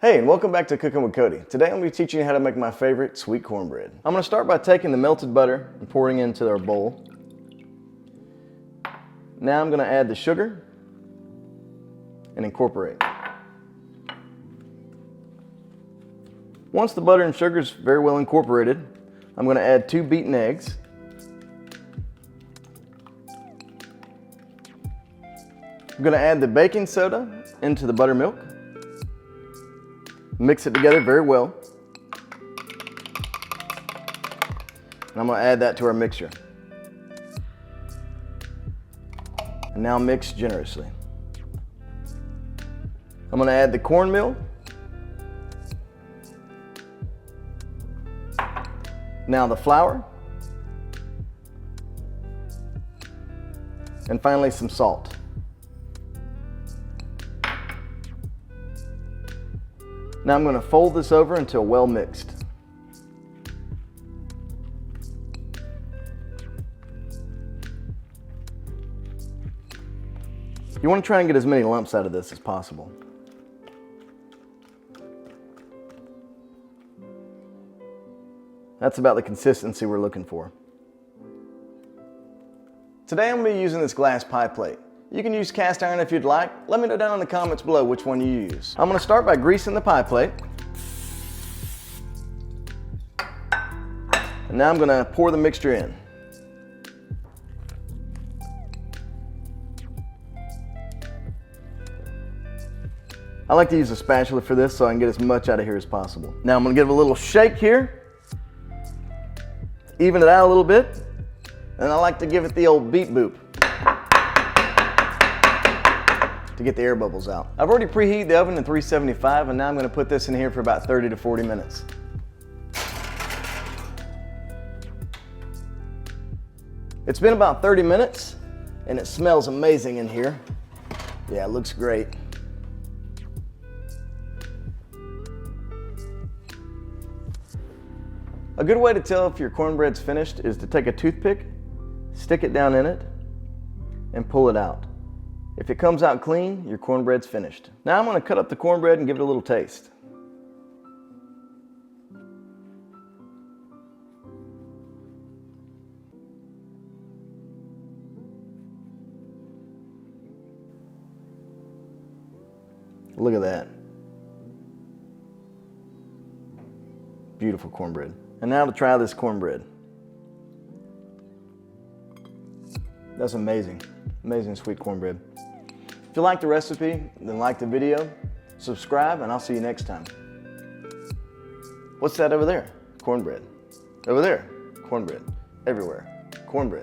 Hey, and welcome back to Cooking with Cody. Today I'm going to be teaching you how to make my favorite sweet cornbread. I'm going to start by taking the melted butter and pouring it into our bowl. Now I'm going to add the sugar and incorporate. Once the butter and sugar is very well incorporated, I'm going to add 2 beaten eggs. I'm going to add the baking soda into the buttermilk. Mix it together very well. And I'm going to add that to our mixture. And now mix generously. I'm going to add the cornmeal. Now the flour. And finally some salt. Now I'm going to fold this over until well mixed. You want to try and get as many lumps out of this as possible. That's about the consistency we're looking for. Today I'm going to be using this glass pie plate. You can use cast iron if you'd like. Let me know down in the comments below which one you use. I'm going to start by greasing the pie plate. And now I'm going to pour the mixture in. I like to use a spatula for this so I can get as much out of here as possible. Now I'm going to give it a little shake here. Even it out a little bit. And I like to give it the old beep boop to get the air bubbles out. I've already preheated the oven to 375 and now I'm going to put this in here for about 30 to 40 minutes. It's been about 30 minutes and it smells amazing in here. Yeah, it looks great. A good way to tell if your cornbread's finished is to take a toothpick, stick it down in it, and pull it out. If it comes out clean, your cornbread's finished. Now I'm going to cut up the cornbread and give it a little taste. Look at that. Beautiful cornbread. And now to try this cornbread. That's amazing. Amazing sweet cornbread. If you like the recipe, then like the video, subscribe, and I'll see you next time. What's that over there? Cornbread. Over there, cornbread. Everywhere, cornbread.